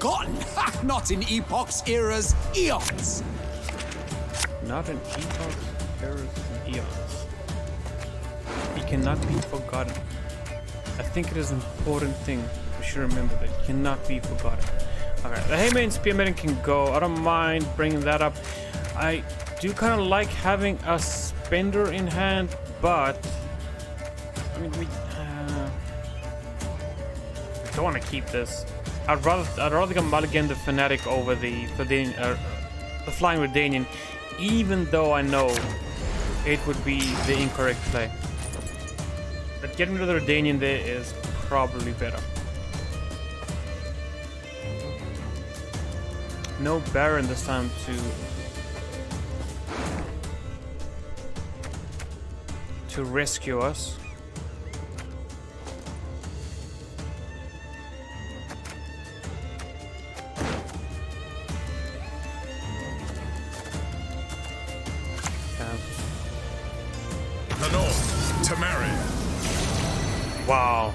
forgotten. Not in epochs, eras, eons. Not in epochs, eras, and eons. He cannot be forgotten. I think it is an important thing. We should remember that he cannot be forgotten. Okay, the Haymain Spearmaiden can go. I don't mind bringing that up. I do kind of like having a spender in hand, but I mean, we don't want to keep this. I'd rather go mulligan the Fanatic over the Flying Redanian, even though I know it would be the incorrect play. But getting rid of the Redanian there is probably better. No Baron this time to rescue us. The North, Tamarin. Wow.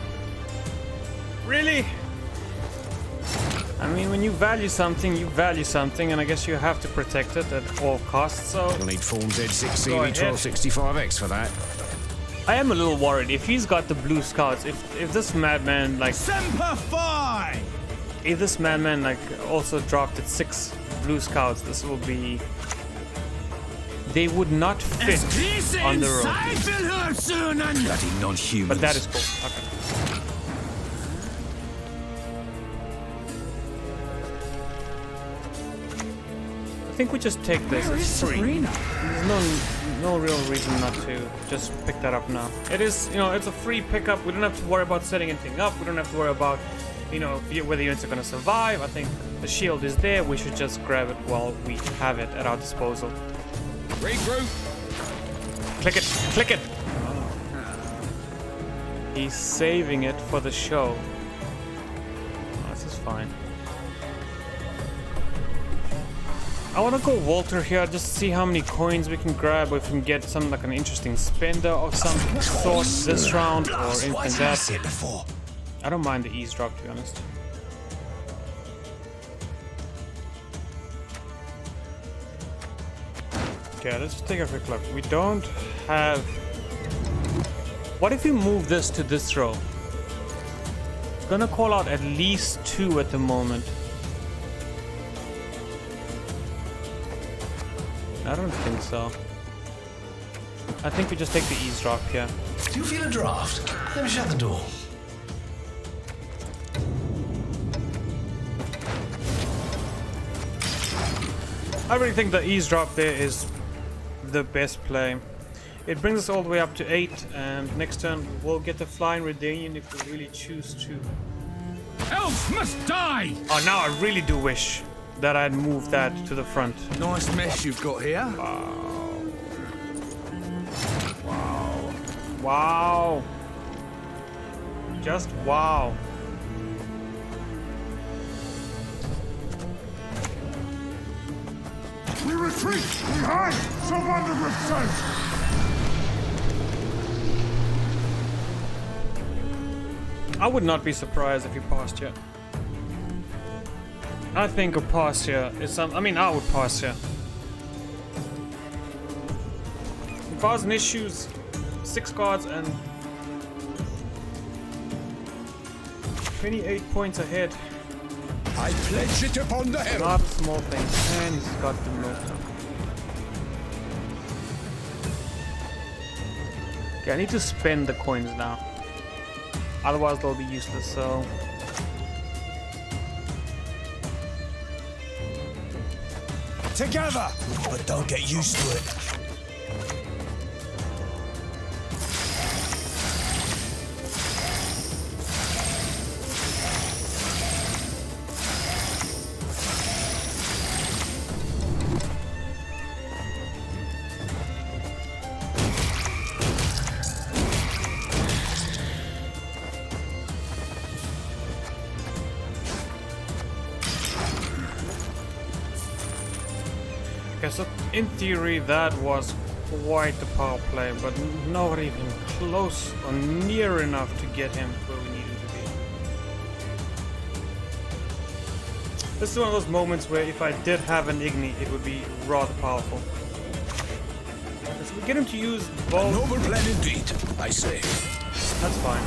Really? I mean, when you value something, and I guess you have to protect it at all costs, so... You'll need Form Z6 CV1265X for that. I am a little worried. If he's got the blue scouts, if this madman, like... Semper Fi! If this madman, like, also drafted 6 blue scouts, this will be... They would not fit on the road. Bloody non-humans. But that is cool. Okay. I think we just take this. It's free. There's no real reason not to just pick that up now. It is, it's a free pickup. We don't have to worry about setting anything up. We don't have to worry about, whether units are going to survive. I think the shield is there. We should just grab it while we have it at our disposal. Regroup. Click it. Click it. Oh. He's saving it for the show. Oh, this is fine. I want to go Walter here, just see how many coins we can grab, or if we can get some like an interesting spender of some sort this round, or anything like that. I don't mind the eavesdrop, to be honest. Okay, let's just take a quick look. We don't have... What if we move this to this row? Gonna call out at least 2 at the moment. I don't think so. I think we just take the eavesdrop here. Do you feel a draft? Let me shut the door. I really think the eavesdrop there is the best play. It brings us all the way up to 8, and next turn we'll get the Flying Redanian if we really choose to. Elves must die! Oh, now I really do wish that I'd moved that to the front. Nice mess you've got here. Wow. Wow. Just wow. We retreat behind Survival Safe! I would not be surprised if he passed here. I think a pass here is some. I mean, I would pass here. Causing issues, 6 cards and 28 points ahead. I pledge it upon the heaven. Not a small thing, and he's got the milk now. Okay, I need to spend the coins now. Otherwise, they'll be useless. So. Together, but don't get used to it. Okay, so in theory that was quite the power play, but not even close or near enough to get him where we need him This is one of those moments where if I did have an Igni, it would be rather powerful. So we get him to use both. Noble plan indeed, I say. That's fine.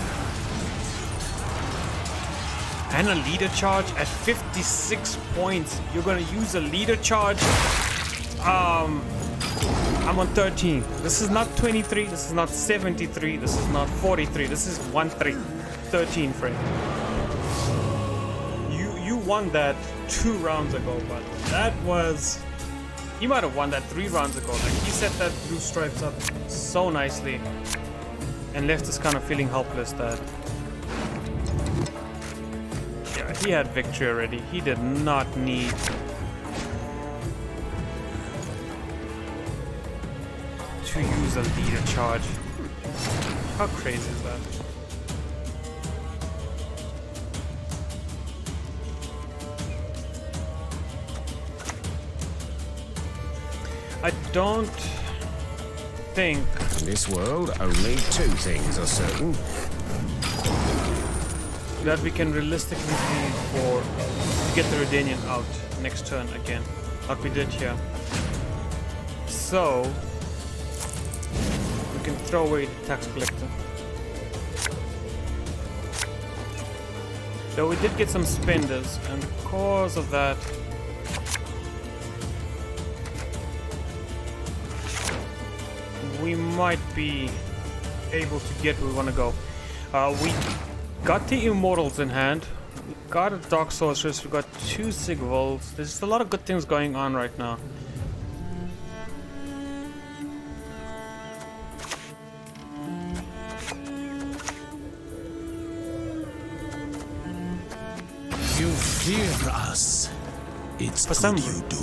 And a leader charge at 56 points. You're gonna use a leader charge. I'm on 13. This is not 23. This is not 73. This is not 43. This is 1-3. 13, Fred. You won that 2 rounds ago, but that was... You might have won that 3 rounds ago. Like, he set that blue stripes up so nicely and left us kind of feeling helpless that... Yeah, he had victory already. He did not need... to use a leader charge. How crazy is that? I don't think... In this world, only 2 things are certain. that we can realistically aim for to get the Redanian out next turn again, like we did here. So we can throw away the tax collector. Though we did get some spenders, and because of that, we might be able to get where we want to go. We got the Immortals in hand, we got a Dark Sorceress, we got 2 Sigvolds. There's just a lot of good things going on right now. You fear us. It's For some good you do.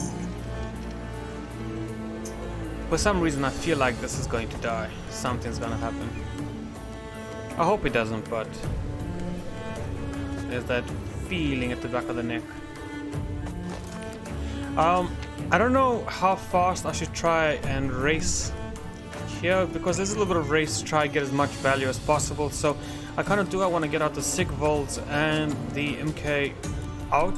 For some reason I feel like this is going to die. Something's gonna happen. I hope it doesn't, but there's that feeling at the back of the neck. I don't know how fast I should try and race here, because there's a little bit of race to try and get as much value as possible. So I kind of want to get out the Sigvolds and the MK out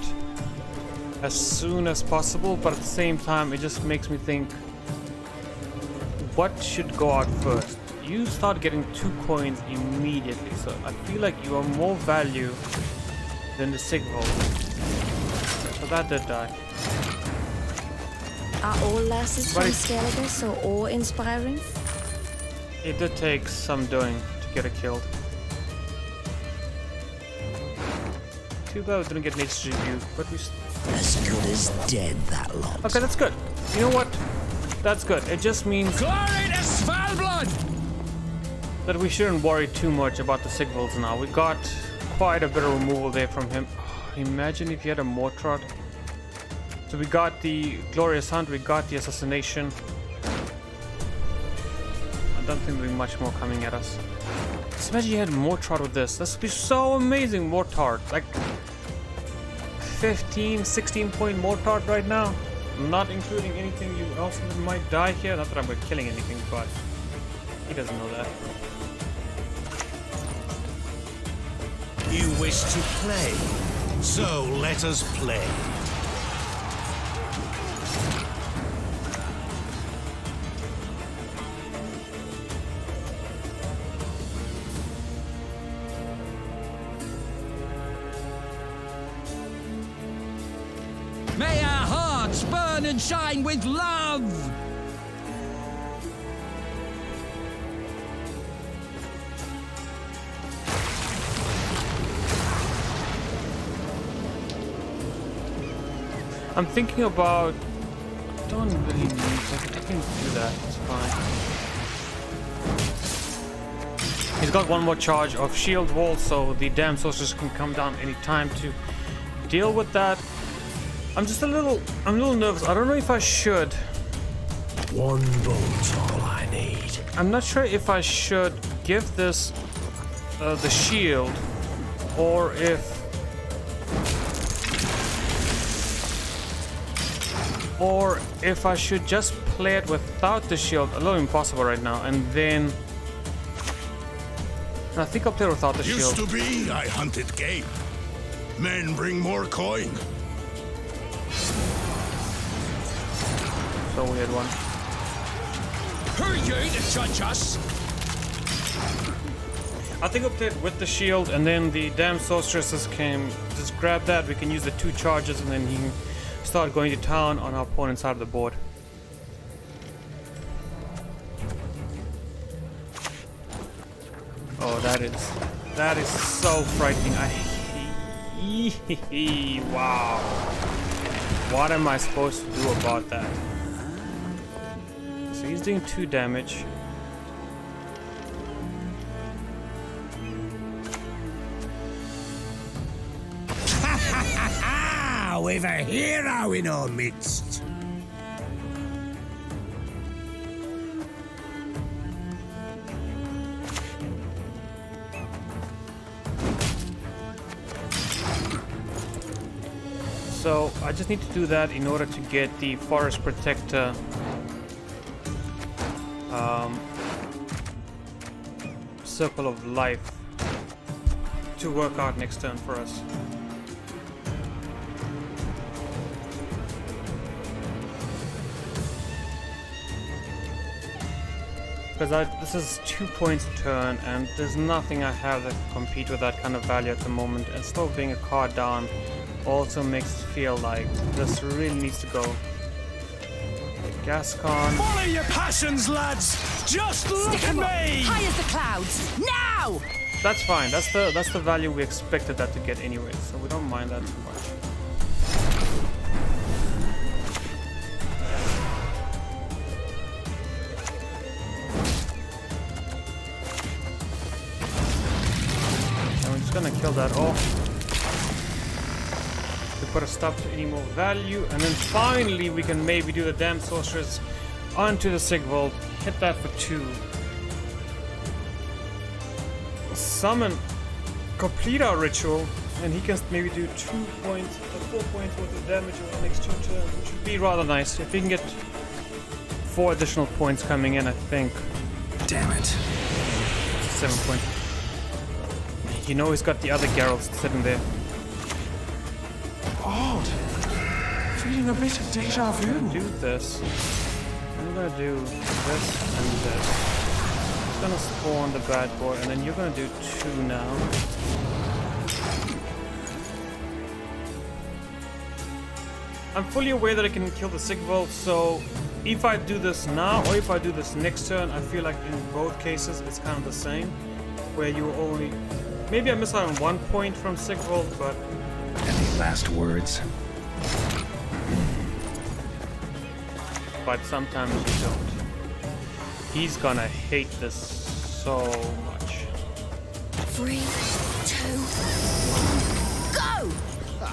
as soon as possible, but at the same time it just makes me think, what should go out first? You start getting 2 coins immediately, so I feel like you are more value than the Sigvold. So that did die. Are all lasses But from it's- Scoia'tale so awe-inspiring? It did take some doing to get it killed. Too bad we didn't get an HG view, but we... As good as dead, that lot. Okay, that's good. You know what? That's good. It just means Glory to Svalbard! that we shouldn't worry too much about the Sigvolds now. We got quite a bit of removal there from him. Imagine if he had a Mortrod. So we got the Glorious Hunt, we got the Assassination. I don't think there'll be much more coming at us. Just imagine you had Mortrod with this. This would be so amazing, Mortard. Like 15, 16 point Mortard right now. Not including anything else that might die here. Not that I'm killing anything, but he doesn't know that. You wish to play, so let us play. May our hearts burn and shine with love! I'm thinking about... I don't really need to. I can do that. It's fine. He's got 1 more charge of shield wall, so the damn sorcerers can come down anytime to deal with that. I'm a little nervous. I don't know if I should. 1 bolt's all I need. I'm not sure if I should give this the shield, or if I should just play it without the shield. A little impossible right now, and then I think I'll play it without the shield. Used to be I hunted game. Men bring more coin. So we had one. Who are you to judge us? I think up there with the shield, and then the damn sorceresses came. Just grab that. We can use the 2 charges, and then he can start going to town on our opponent's side of the board. Oh, that is so frightening. Wow. What am I supposed to do about that? So he's doing 2 damage. We've a hero in our midst. So I just need to do that in order to get the Forest Protector Circle of Life to work out next turn for us. Because this is 2 points a turn, and there's nothing I have that can compete with that kind of value at the moment. And still being a card down also makes it feel like this really needs to go. Gascon. Follow your passions, lads! Just look at me! High as the clouds! Now! That's fine. That's the value we expected that to get anyway, so we don't mind that too much. And we're just gonna kill that off. Put a stop to any more value, and then finally we can maybe do the damn sorceress onto the Sigvold, hit that for 2, summon, complete our ritual, and he can maybe do 2 points or 4 points worth of damage over the next 2 turns, which would be rather nice if we can get 4 additional points coming in. I think. Damn it. 7 points. You know he's got the other Geralt sitting there. Odd. Feeling a bit of deja vu. Do this. I'm gonna do this and this. It's gonna spawn the bad boy, and then you're gonna do 2 now. I'm fully aware that I can kill the Sigvold, so if I do this now or if I do this next turn, I feel like in both cases it's kind of the same. Where you only... Maybe I miss out on 1 point from Sigvold, but... Any last words? But sometimes you don't. He's gonna hate this so much. 3, 2, 1, go!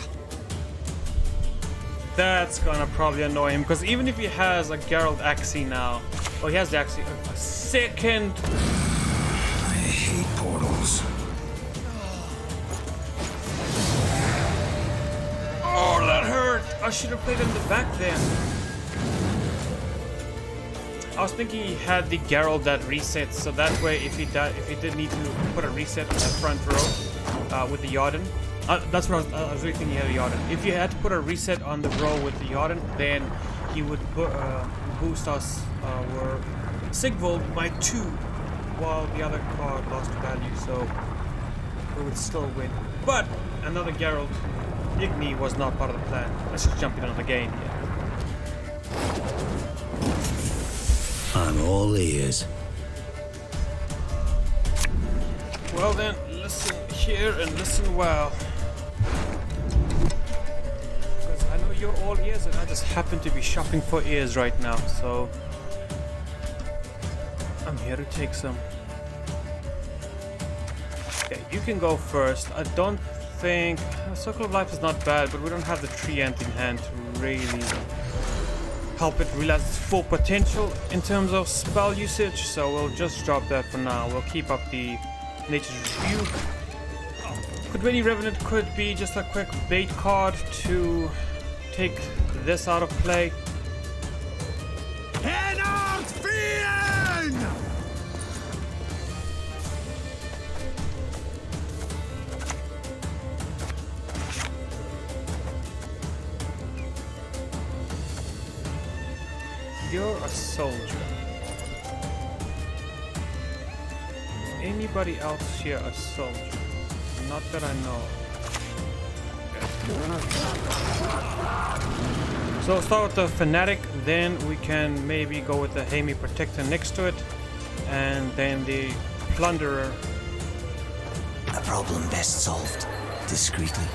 That's gonna probably annoy him, because even if he has a Geralt Axie now, oh, he has the Axie, a second. I hate portals. Oh, that hurt! I should have played in the back then. I was thinking he had the Geralt that resets, so that way if he did need to put a reset on that front row with the Yarden. That's what I was really thinking. He had a Yarden. If you had to put a reset on the row with the Yarden, then he would boost us our Sigvold by 2, while the other card lost value, so we would still win. But another Geralt Igni was not part of the plan. Let's just jump in on the game here. I'm all ears. Well then, listen here and listen well. Because I know you're all ears and I just happen to be shopping for ears right now, so... I'm here to take some. Okay, you can go first. I don't think... Circle of Life is not bad, but we don't have the Treant in hand to really help it realize its full potential in terms of spell usage, so we'll just drop that for now. We'll keep up the Nature's Rebuke. Could really Revenant could be just a quick bait card to take this out of play. Head out, Fiend! you're a soldier. Anybody else here a soldier? Not that I know of. So we'll start with the Fanatic, then we can maybe go with the Hamey Protector next to it, and then the Plunderer. A problem best solved discreetly.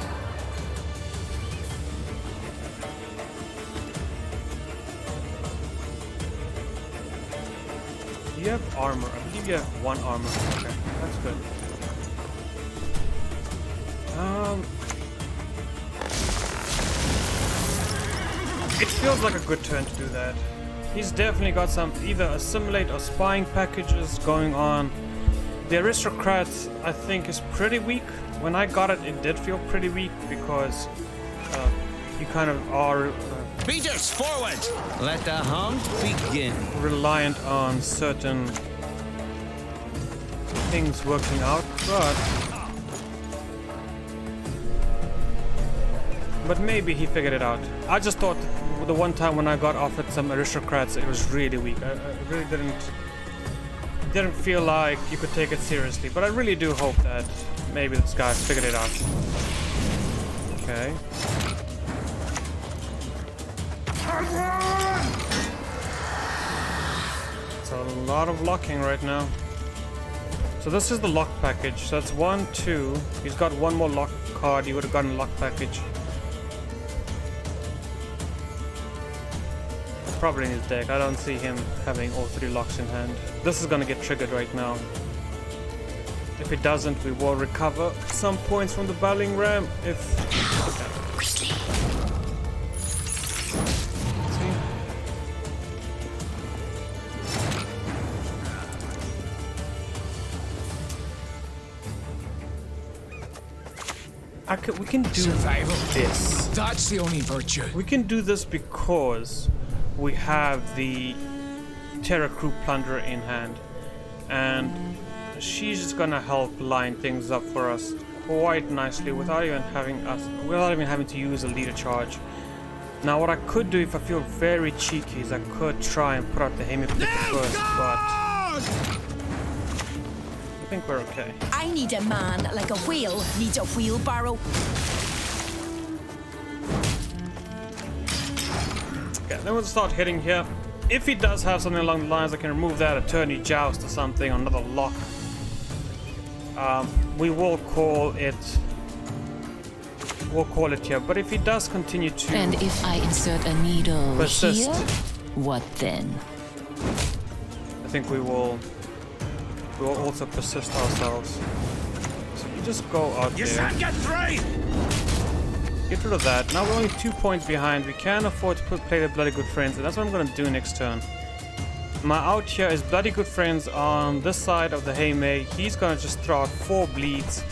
You have armor. I believe you have 1 armor. Okay, that's good. It feels like a good turn to do that. He's definitely got some either assimilate or spying packages going on. The Aristocrats, I think, is pretty weak. When I got it, it did feel pretty weak because you kind of are Beaters, forward! Let the hunt begin. reliant on certain things working out, but maybe he figured it out. I just thought the one time when I got offered some Aristocrats, it was really weak. I really didn't feel like you could take it seriously, but I really do hope that maybe this guy figured it out. Okay. It's a lot of locking right now. So this is the lock package. So that's 1, 2. He's got 1 more lock card. He would have gotten a lock package. Probably in his deck. I don't see him having all 3 locks in hand. This is gonna get triggered right now. If it doesn't, we will recover some points from the battling ram. If Quickly. we can do Survival. this. That's the only virtue. We can do this because we have the Terra Crew Plunderer in hand, and she's just gonna help line things up for us quite nicely without even having to use a leader charge. Now, what I could do if I feel very cheeky is I could try and put out the Hamey Protector first, but I think we're okay. I need a man like a whale needs a wheelbarrow. Okay, then we'll start hitting here. If he does have something along the lines, I can remove that Attorney Joust or something, or another lock. We will call it. We'll call it here. But if he does continue to And if I insert a needle persist, here, what then? I think we will also persist ourselves. So you just go out You there. shan't get through! Get rid of that. Now we're only 2 points behind. We can afford to play the Bloody Good Friends, and that's what I'm going to do next turn. My out here is Bloody Good Friends on this side of the Haymay. He's going to just throw out 4 bleeds,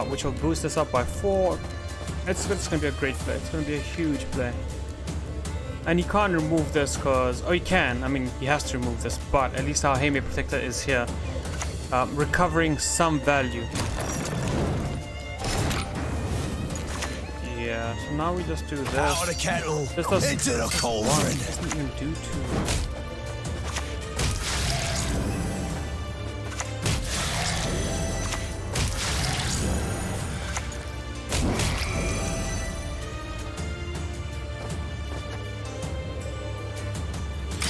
which will boost us up by 4. It's going to be a great play. It's going to be a huge play. And he can't remove this because... Oh, he can. I mean, he has to remove this, but at least our Haymay Protector is here, recovering some value. Yeah, so now we just do this. Out of the kettle, This does, into the cauldron. doesn't even do too much.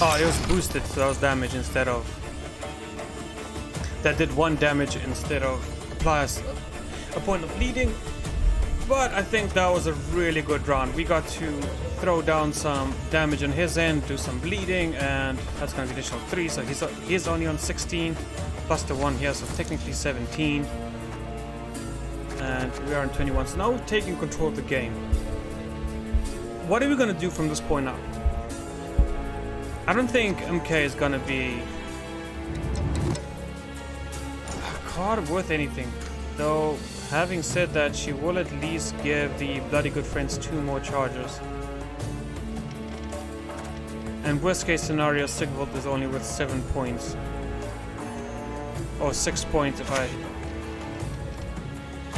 Oh, it was boosted, so that was damage instead of... That did 1 damage instead of applies a point of bleeding. But I think that was a really good round. We got to throw down some damage on his end, do some bleeding, and that's going to be additional 3. So he's only on 16, plus the 1 here, so technically 17. And we are on 21. So now we're taking control of the game. What are we going to do from this point up? I don't think MK is going to be a card worth anything. Though, having said that, she will at least give the Bloody Good Friends 2 more charges. And worst case scenario, Sigvald is only worth 7 points. Or 6 points if I...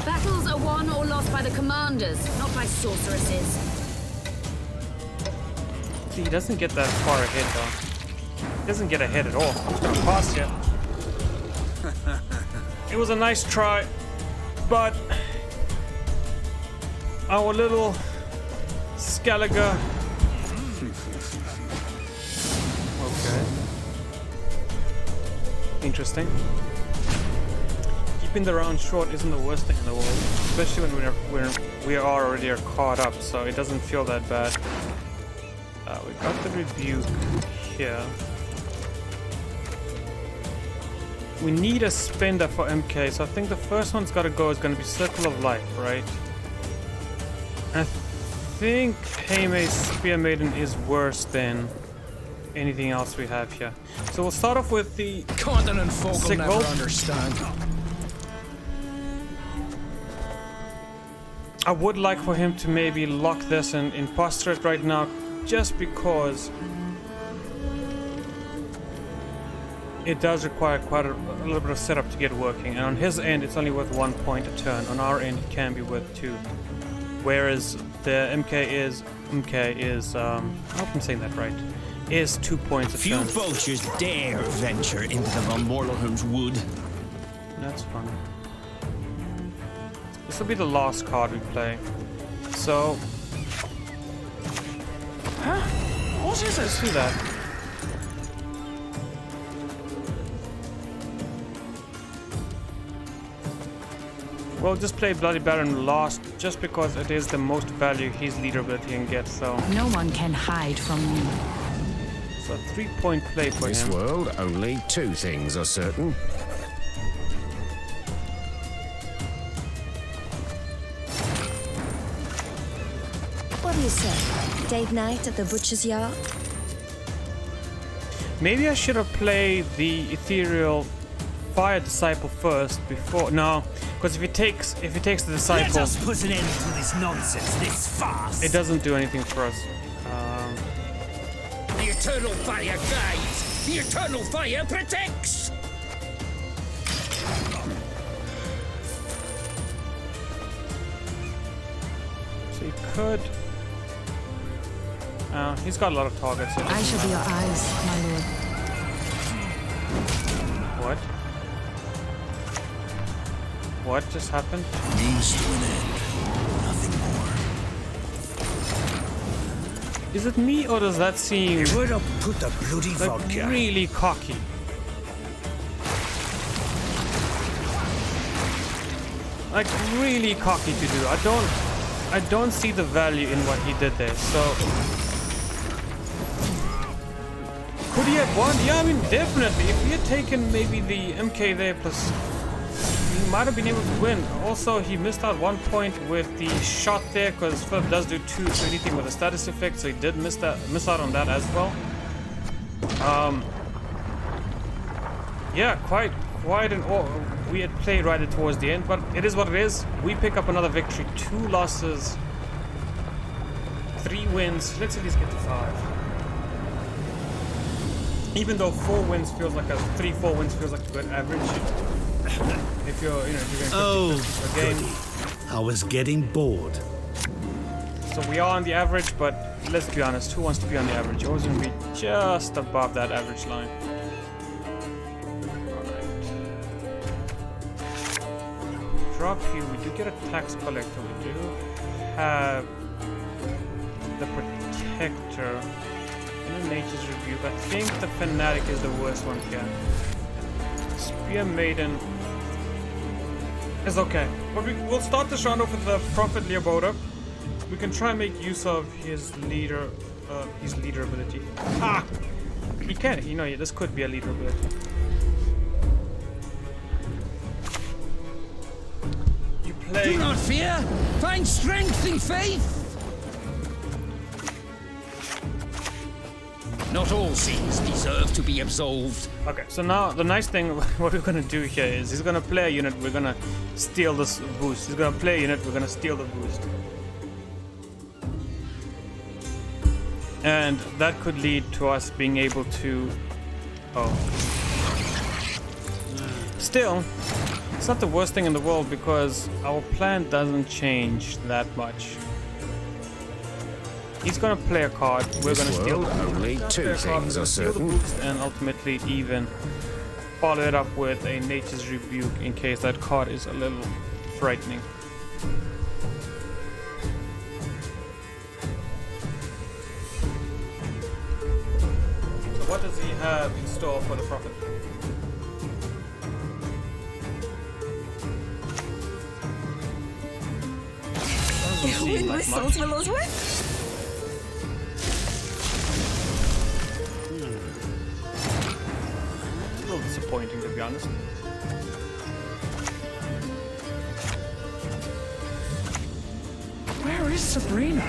Battles are won or lost by the commanders, not by sorceresses. Honestly, he doesn't get that far ahead though. He doesn't get ahead at all. He's gonna pass here. It was a nice try, but our little Scaliger. Okay. Interesting. Keeping the round short isn't the worst thing in the world, especially when we are already caught up, so it doesn't feel that bad. We got the rebuke here. We need a spender for MK, so I think the first one's got to go is going to be Circle of Life, right? I think Heime's Spear Maiden is worse than anything else we have here. So we'll start off with the Continent folk will Sick never Wolf. understand. I would like for him to maybe lock this and posture it right now, just because it does require quite a little bit of setup to get working, and on his end it's only worth 1 point a turn. On our end it can be worth 2, whereas the MK is I hope I'm saying that right, is 2 points a Few turn. vultures dare venture into the Von Morlehun's wood. That's fine. This will be the last card we play, so What is let's it? do that. We'll just play Bloody Baron last, just because it is the most value his leader ability can get, so... No one can hide from me. So 3-point play for This him. world, only 2 things are certain. What do you say? Date night at the butcher's yard? Maybe I should have played the Ethereal Fire Disciple first before... No, because if he takes the Disciple... Let us put an end to this nonsense, this farce. It doesn't do anything for us. The eternal fire guides. The eternal fire protects. So he could... he's got a lot of targets. So it I doesn't shall be your matter. eyes, my lord. What? What just happened? Means to an end. Nothing more. Is it me, or does that seem Where to put the bloody like vodka? really cocky? Like really cocky to do. I don't see the value in what he did there. So could he have won? Yeah, I mean definitely. If he had taken maybe the MK there plus, he might have been able to win. Also, he missed out 1 point with the shot there, because Philip does do 2 to anything with a status effect, so he did miss out on that as well. Yeah, quite an weird play right towards the end, but it is what it is. We pick up another victory, 2 losses, 3 wins. Let's at least get to 5. Even though 4 wins feels like 3-4 wins feels like a good average. If you're, if you're going 50 a game. I was getting bored. So we are on the average, but let's be honest, who wants to be on the average? You're always going to be just above that average line. Drop you, we do get a tax collector, we do have the protector and the nature's rebuke. I think the fanatic is the worst one here. Spear Maiden is okay, but we'll start this round off with the Prophet Leoboda. We can try and make use of his leader ability. Ah, he can. This could be a leader ability. Do not fear. Find strength in faith. Not all sins deserve to be absolved. Okay, so now the nice thing, what we're gonna do here is he's gonna play a unit, we're gonna steal this boost. He's gonna play a unit, we're gonna steal the boost. And that could lead to us being able to... Still, it's not the worst thing in the world because our plan doesn't change that much. He's gonna play a card. We're gonna steal world, only two things are steal the certain. boost and ultimately even follow it up with a Nature's Rebuke in case that card is a little frightening. So what does he have in store for the Prophet? Wind whistles will those work? A little disappointing, to be honest. Where is Sabrina?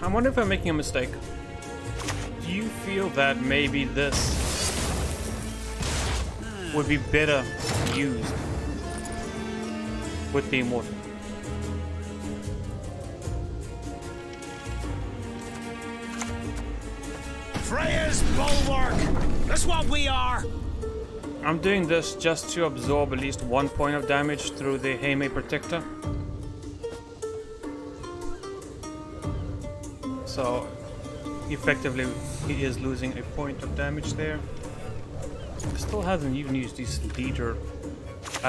I wonder if I'm making a mistake. Do you feel that maybe this would be better used with the Immortal? Freya's bulwark! That's what we are! I'm doing this just to absorb at least 1 point of damage through the Heime Protector. So, effectively, he is losing a point of damage there. Still hasn't even used his leader,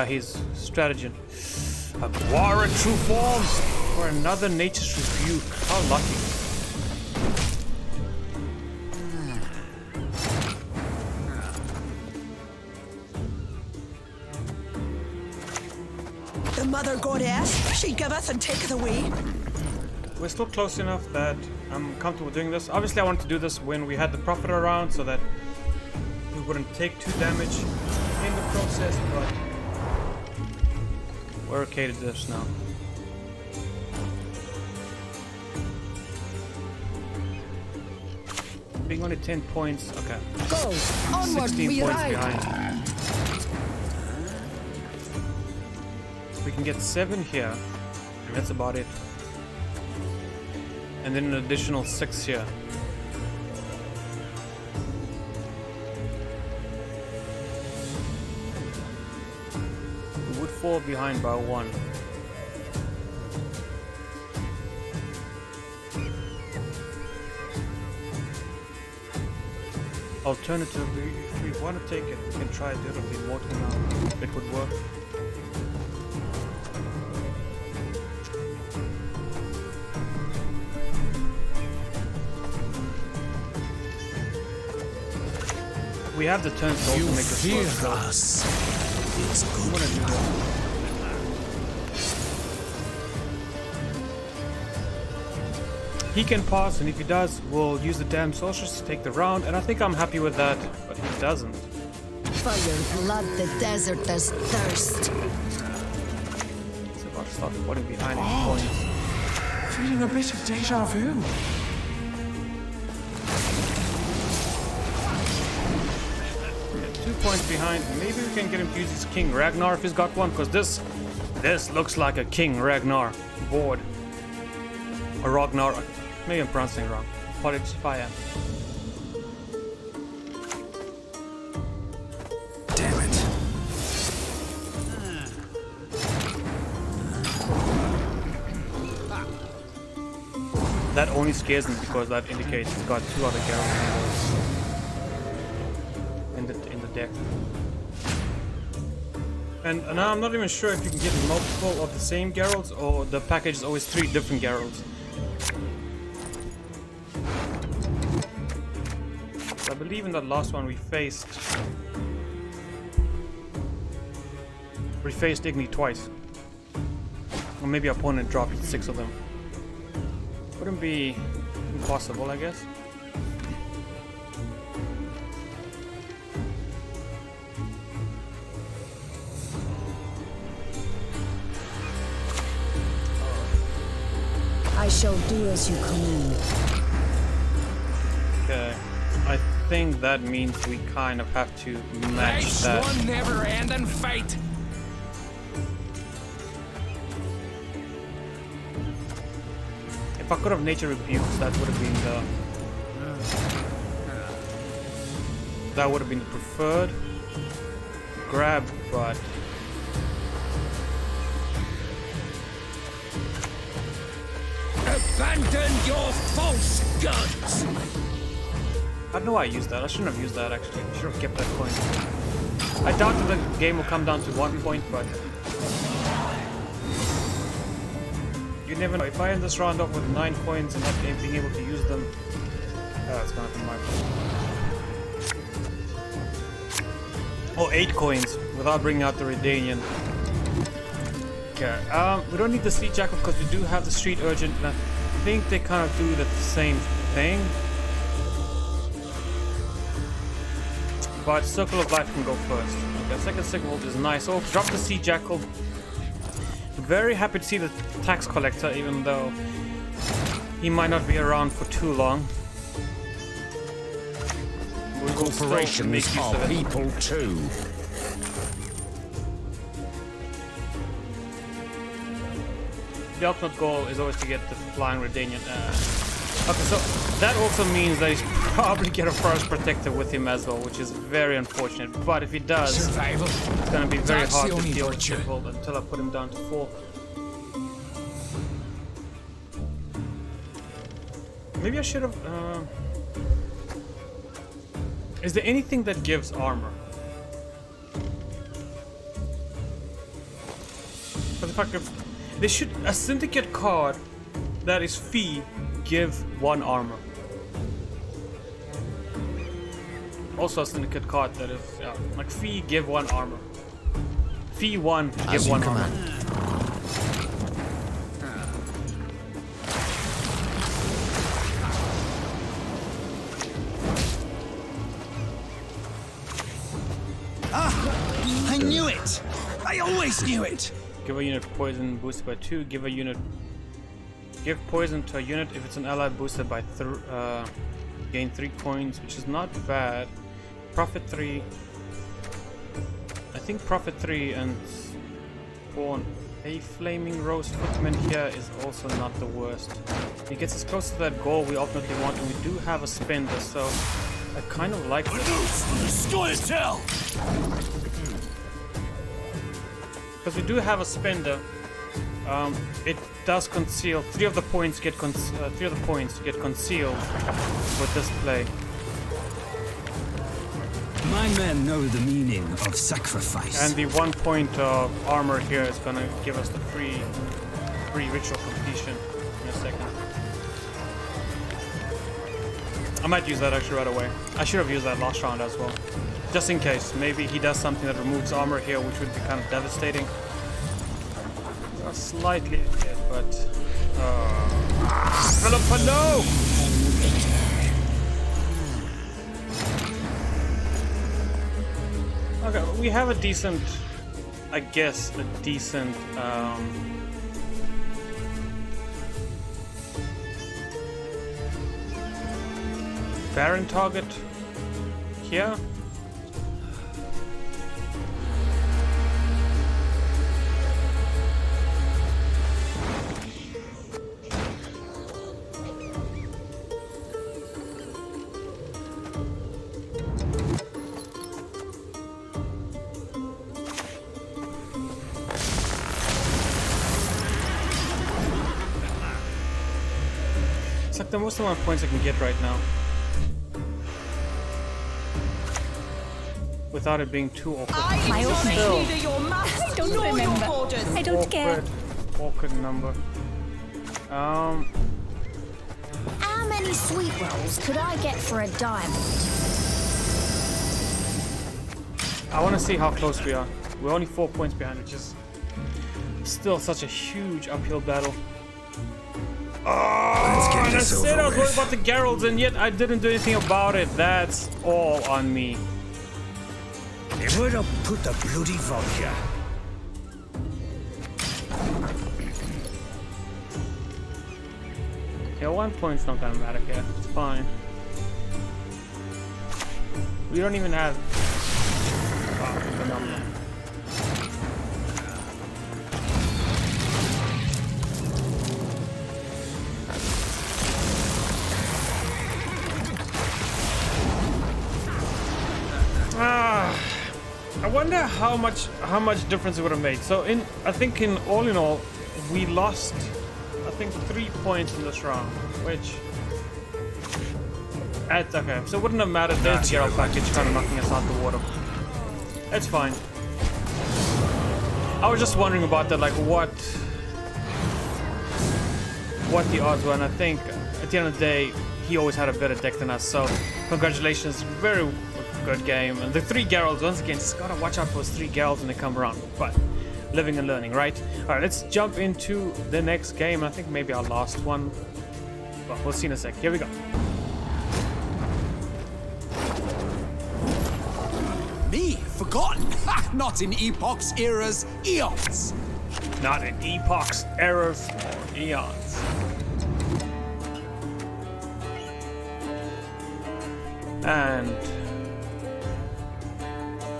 his stratagem. A Gwara True Forms for another Nature's Rebuke. How lucky. The mother goddess, she giveth and taketh away. We're still close enough that I'm comfortable doing this. Obviously, I wanted to do this when we had the Prophet around so that we wouldn't take 2 damage in the process, but we're okay to do this now. Being only 10 points, okay. Go, onward 16 we points ride. behind. We can get 7 here, and that's about it. And then an additional 6 here. We would fall behind by 1. Alternatively, if we want to take it, we can try a little bit more now. It would work. We have the turn to also make this work, so I'm gonna do that. He can pass, and if he does, we'll use the damn sorceress to take the round, and I think I'm happy with that, but he doesn't. For your blood, the desert does thirst. It's about to start falling behind in points. Feeling a bit of deja vu. 2 points behind. Maybe we can get him to use his King Ragnar if he's got one, because this looks like a King Ragnar board. Or Ragnar. Maybe I'm pronouncing it wrong. Apologies if I am. Damn it. That only scares me because that indicates he's got 2 other Geralts in the deck. And now I'm not even sure if you can get multiple of the same Geralts or the package is always 3 different Geralts. So I believe in that last one we faced Igni twice. Or maybe our opponent dropped 6 of them. Wouldn't be impossible, I guess. I shall do as you command. Okay. I think that means we kind of have to match that. One never-ending fight. If I could have nature rebukes, that would have been the preferred. grab, but Abandon your false gods! I don't know why I used that. I shouldn't have used that actually. I should have kept that coin. I doubt that the game will come down to 1 point, but you never know. If I end this round off with 9 coins and not being able to use them, it's gonna be my fault. Oh, 8 coins without bringing out the Redanian. Okay, we don't need the Street Jackal because we do have the Street Urgent, and I think they kind of do the same thing. But Circle of Life can go first. Okay, second signal is nice. Oh, drop the Sea Jackal. Very happy to see the Tax Collector, even though he might not be around for too long. We will Corporations make use are of it. people too. The ultimate goal is always to get the Flying Redanian. Okay, so that also means that he's probably get a Forest Protector with him as well, which is very unfortunate. But if he does, Survival. it's going to be very That's hard the to only deal with virtue. Shipbold until I put him down to 4. Maybe I should have... Is there anything that gives armor? Because if I could... They should... A Syndicate card that is fee give 1 armor. Also a Syndicate card that is... like fee give 1 armor. Fee 1 give 1 armor. I knew it! I always knew it! Give a unit poison boosted by 2. Give a unit... Give poison to a unit if it's an ally boosted by gain 3 coins, which is not bad. Profit 3. I think profit 3 and spawn a Flaming Rose Footman here is also not the worst. He gets us close to that goal we ultimately want, and we do have a spender, so I kind of like this. Scoia'tale! Because we do have a spender, it does conceal 3 of the points get concealed with this play. My men know the meaning of sacrifice. And the 1 point of armor here is gonna give us the free ritual completion in a second. I might use that actually right away. I should have used that last round as well. Just in case. Maybe he does something that removes armor here, which would be kind of devastating. Slightly, yeah, but... Philippa, no! Okay, we have a decent... I guess, a decent... Baron target here. It's like the most amount of points I can get right now. Without it being too awkward. My ultimate. Still, I don't remember. I don't care. awkward number. How many sweet rolls could I get for a diamond? I want to see how close we are. We're only 4 points behind, which is still such a huge uphill battle. Let's get And I this said I over was worried with. about the Geralds, and yet I didn't do anything about it. That's all on me. They would have put the bloody vodka. Yeah, 1 point's not gonna matter here. It's fine. We don't even have... Oh, phenomenal. I wonder how much difference it would have made. So I think in all, we lost, I think 3 points in this round, which adds, okay. So it wouldn't have mattered. There's the Geralt package kind of knocking us out the water. That's fine. I was just wondering about that, like what the odds were, and I think at the end of the day, he always had a better deck than us. So congratulations, very good game. And the 3 Geralts, once again, just gotta watch out for those 3 Geralts when they come around. But living and learning, right? All right, let's jump into the next game. I think maybe our last one. Well, we'll see in a sec. Here we go. Me? Forgotten? Ha! Not in epochs, eras, eons. Not in epochs, eras, or eons. And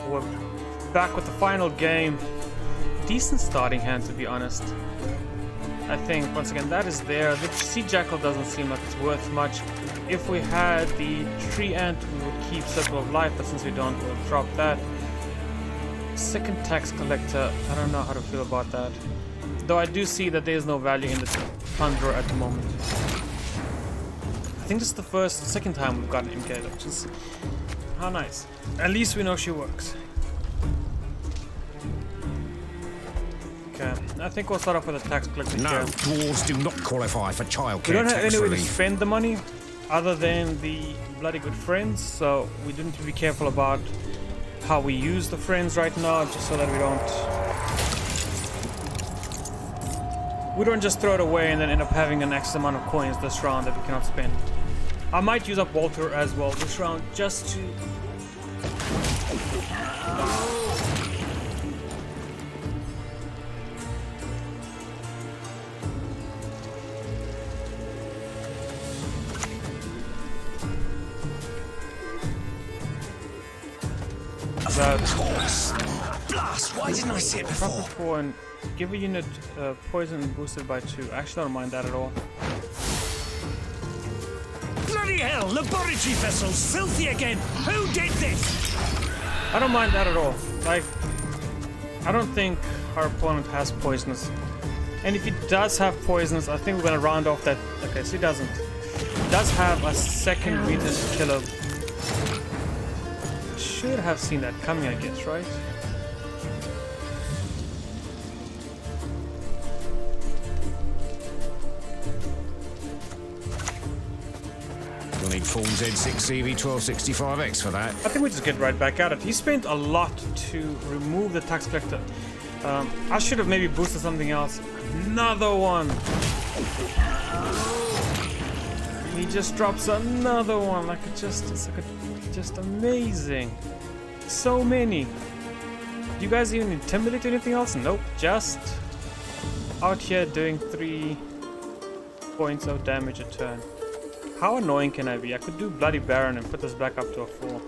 we're back with the final game. Decent starting hand, to be honest. I think, once again, that is there. The Sea Jackal doesn't seem like it's worth much. If we had the Tree Ant, we would keep Circle of Life, but since we don't, we'll drop that. Second Tax Collector, I don't know how to feel about that. Though I do see that there is no value in the Tundra at the moment. I think this is the second time we've gotten MK, which is how nice. At least we know she works. Okay, I think we'll start off with a tax collector No, here. dwarves do not qualify for childcare We don't have tax any way to relief. spend the money other than the bloody good friends, so we do need to be careful about how we use the friends right now, just so that we don't just throw it away and then end up having an X amount of coins this round that we cannot spend. I might use up Walter as well this round just to... Blast! Why didn't I see it before? Proper 4 and give a unit poison boosted by 2. Actually, I don't mind that at all. Bloody hell! Laboratory vessels, filthy again! Who did this? I don't mind that at all. Like, I don't think our opponent has poisonous. And if he does have poisonous, I think we're gonna round off that. Okay, so he doesn't. He does have a second Regis killer. Should have seen that coming, I guess, right? You'll need full Z6 CV1265X for that. I think we just get right back at it. He spent a lot to remove the tax collector. I should have maybe boosted something else. Another one. He just drops another one. Like it's just amazing. So many. Do you guys even intimidate anything else? Nope. Just out here doing 3 points of damage a turn. How annoying can I be? I could do Bloody Baron and put this back up to a 4.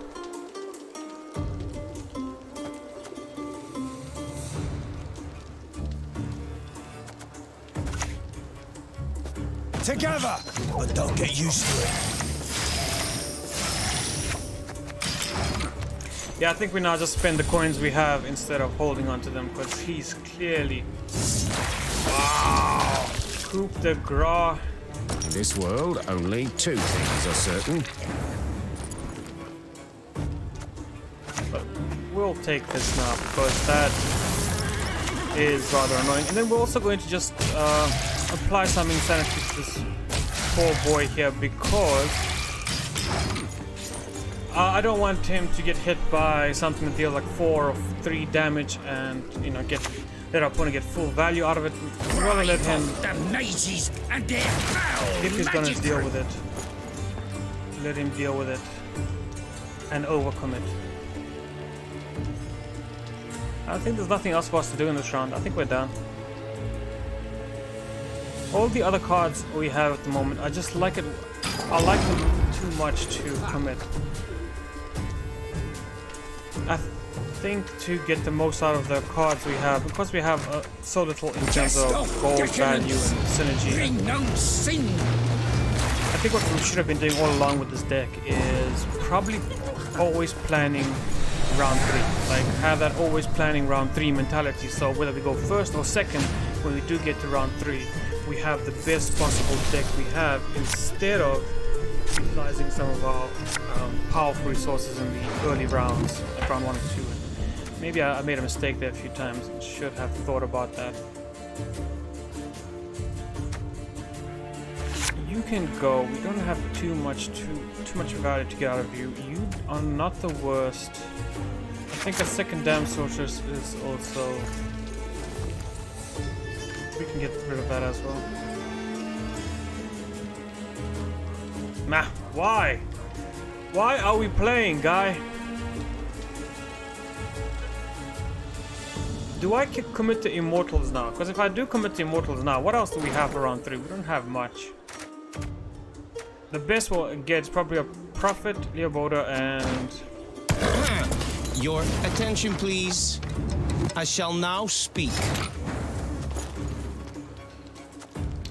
Together! But don't get used to it. Yeah, I think we now just spend the coins we have instead of holding on to them, because he's clearly... Wow! Coup de grace. In this world, only 2 things are certain. But we'll take this now, because that is rather annoying. And then we're also going to just apply some insanity to this poor boy here, because I don't want him to get hit by something that deals like 4 or 3 damage and, you know, let our opponent get full value out of it. We'd rather let him, if he's gonna deal with it, let him deal with it and overcome it. I think there's nothing else for us to do in this round. I think we're done. All the other cards we have at the moment, I just like it. I like them too much to commit. I think to get the most out of the cards we have, because we have so little in terms of gold value and synergy. I think what we should have been doing all along with this deck is probably always planning round 3. Like, have that always planning round 3 mentality. So whether we go first or second, when we do get to round 3, we have the best possible deck we have instead of utilizing some of our powerful resources in the early rounds, like round 1 and 2. Maybe I made a mistake there a few times. Should have thought about that. You can go. We don't have too much value to get out of you. You are not the worst. I think a second Dam Sorceress is also... We can get rid of that as well. Nah, why? Why are we playing, guy? Do I commit to Immortals now? Because if I do commit to Immortals now, what else do we have for round 3? We don't have much. The best we'll get is probably a Prophet, Leoboda, and... Your attention, please. I shall now speak.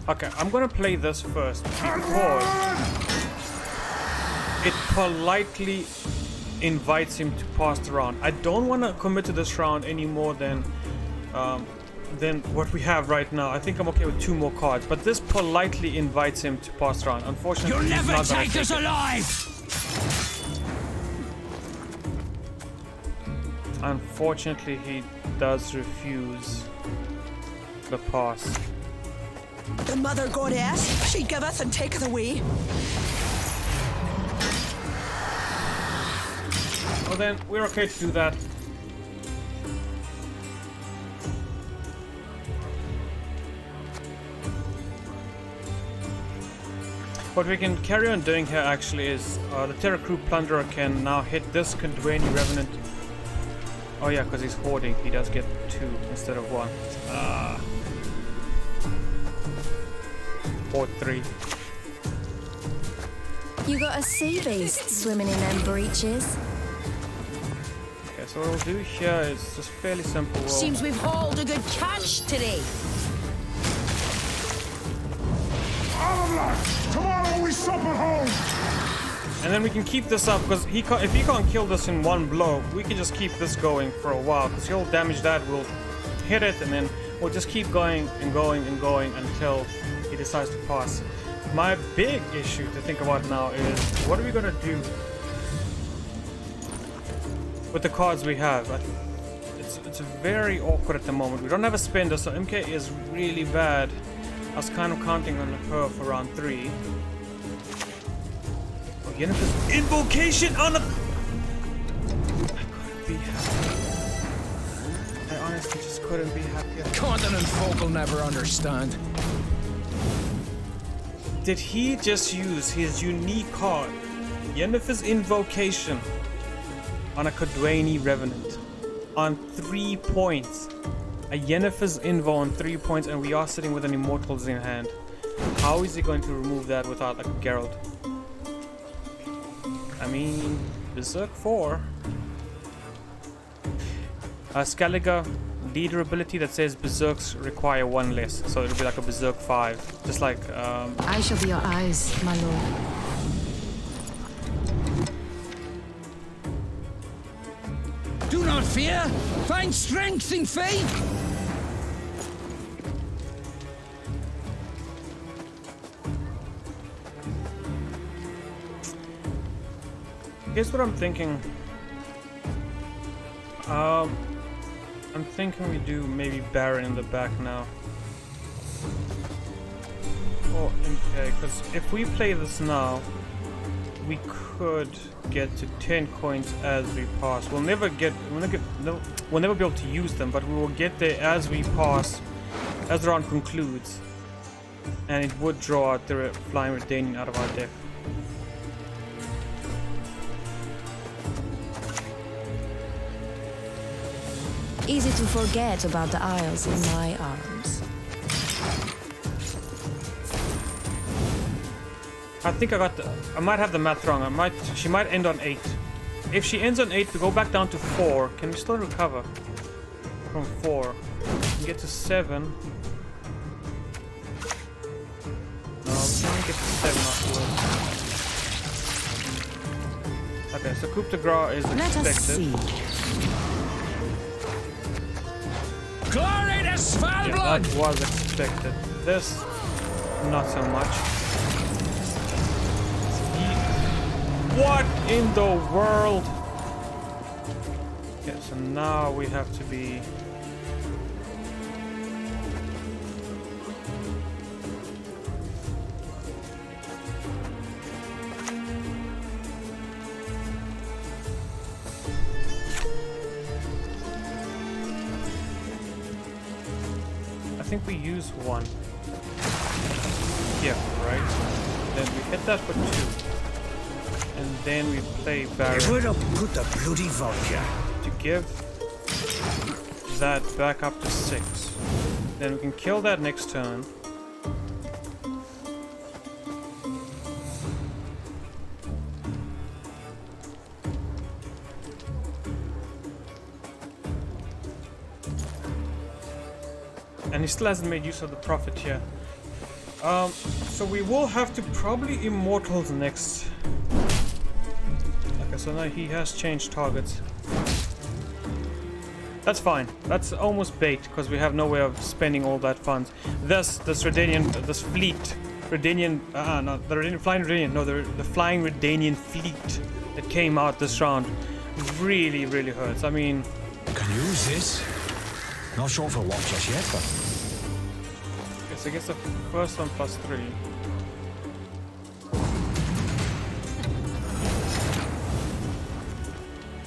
Okay, I'm gonna play this first because it politely invites him to pass the round. I don't want to commit to this round any more than what we have right now. I think I'm okay with 2 more cards, but this politely invites him to pass the round. Unfortunately, You'll he's never not gonna take us alive! Unfortunately, he does refuse the pass. The mother goddess, she giveth and taketh away. Well then, we're okay to do that. What we can carry on doing here actually is the Terra Crew Plunderer can now hit this Kandweni Revenant. Oh yeah, because he's hoarding, he does get 2 instead of 1. Or 3. You got a sea beast swimming in them breaches. Okay, so what we'll do here is just fairly simple. Seems we've hauled a good catch today. Tomorrow we sup at home! And then we can keep this up, because if he can't kill this in 1 blow, we can just keep this going for a while, because he'll damage that, we'll hit it, and then we'll just keep going and going and going until he decides to pass. My big issue to think about now is, what are we going to do with the cards we have? It's very awkward at the moment. We don't have a spender, so MK is really bad. I was kind of counting on her for round 3. Oh, Yennefer's invocation on a... I couldn't be happier. I honestly just couldn't be happier. Continent folk will never understand. Did he just use his unique card, Yennefer's invocation, on a Kandweni Revenant? On 3 points. A Yennefer's Invo on 3 points, and we are sitting with an Immortals in hand. How is he going to remove that without like a Geralt? I mean, Berserk 4. Skellige, leader ability that says Berserks require 1 less, so it'll be like a Berserk 5, just like. I shall be your eyes, my lord. Do not fear! Find strength in faith! Here's what I'm thinking. I'm thinking we do maybe Baron in the back now. Or MK, because if we play this now, we could get to 10 coins as we pass. We'll never be able to use them, but we will get there as we pass, as the round concludes, and it would draw out the Flying Redanian out of our deck. Easy to forget about the Isles in my arms. I think I might have the math wrong. She might end on 8. If she ends on 8, we go back down to 4. Can we still recover from 4? We can get to 7. No, we can only get to 7 afterwards. Okay, so coup de grace is Let us expected. see. Glory to Yeah, Svalbard! that was expected. This, not so much. What in the world? Okay, so now we have to be... I think we use one. Yeah, right? Then we hit that for 2. And then we play Baron Where to put the bloody vodka? to give that back up to 6. Then we can kill that next turn. And he still hasn't made use of the Prophet here. So we will have to probably immortal the next. Okay, so now he has changed targets. That's fine. That's almost bait because we have no way of spending all that funds. This Redanian, this fleet, Redanian, no, the Redanian, flying Redanian, no, the flying Redanian fleet that came out this round really, really hurts. I mean, Can use this. Not sure for what just yet, but I guess the first one +3.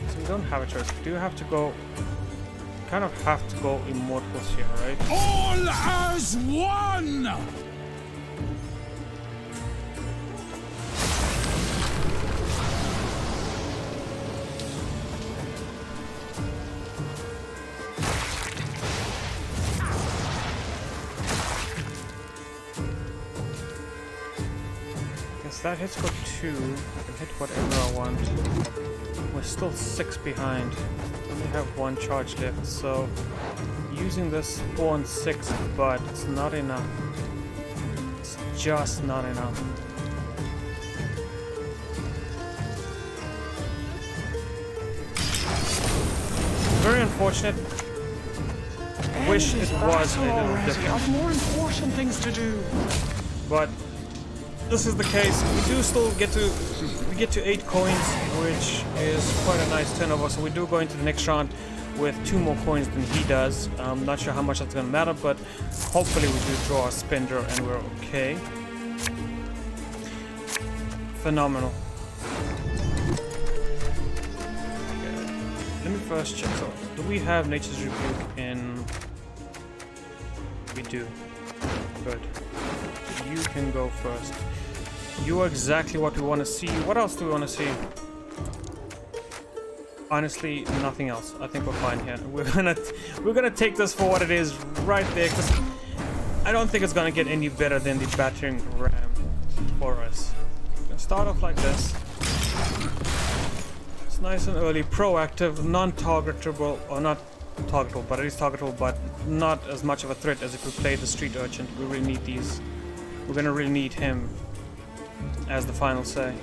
So we don't have a choice. We do have to go. Kind of have to go immortals here, right? All as one! That hits for 2. I can hit whatever I want. We're still 6 behind. We only have 1 charge left, so using this 4 and 6, but it's not enough. It's just not enough. Very unfortunate. Wish it was a little different. I've more important things to do. But this is the case. We do still get to 8 coins, which is quite a nice turnover. So we do go into the next round with 2 more coins than he does. I'm not sure how much that's going to matter, but hopefully we do draw a spender and we're okay. Phenomenal. Okay. Let me first check. So, do we have Nature's Rebuke in? We do. Good. You can go first. You are exactly what we want to see. What else do we want to see? Honestly, nothing else. I think we're fine here. We're gonna take this for what it is right there, because I don't think it's gonna get any better than the battering ram for us. We're gonna start off like this. It's nice and early, proactive, non-targetable, or not targetable, but it is targetable, but not as much of a threat as if we played the street urchin. We really need these. We're gonna really need him as the final say.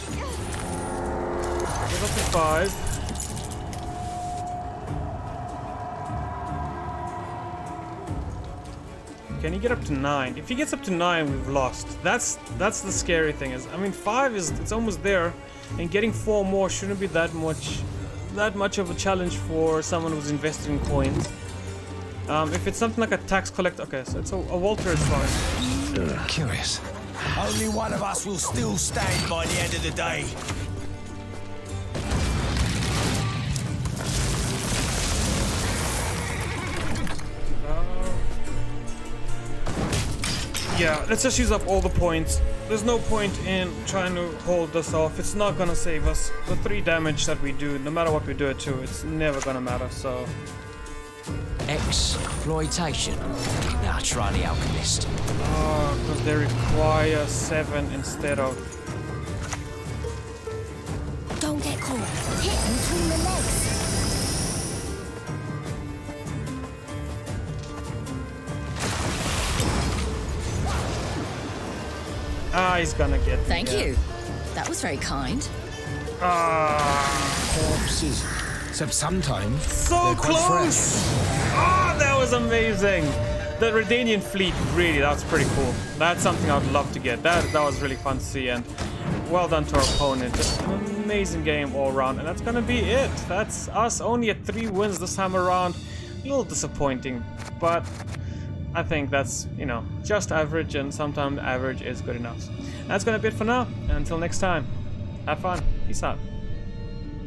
Give up to 5. Can he get up to 9? If he gets up to 9, we've lost. That's the scary thing. Is I mean, 5 is it's almost there, and getting 4 more shouldn't be that much of a challenge for someone who's invested in coins. If it's something like a tax collector, okay, so it's a Walter is fine. curious. Only one of us will still stand by the end of the day. Yeah, let's just use up all the points. There's no point in trying to hold this off. It's not gonna save us. The 3 damage that we do, no matter what we do it to, it's never gonna matter, so... Exploitation. Now try the alchemist. Oh, because they require 7 instead of... Don't get caught. Hit between the legs. Ah, he's gonna get me. Thank Yeah. you. That was very kind. Corpses. Except sometimes So they're quite close! Ah, that was amazing! The Redanian fleet, really, that's pretty cool. That's something I'd love to get. That was really fun to see, and well done to our opponent. Just an amazing game all around, and that's gonna be it. That's us only at 3 wins this time around. A little disappointing, but I think that's, you know, just average, and sometimes average is good enough. That's gonna be it for now. And until next time, have fun. Peace out.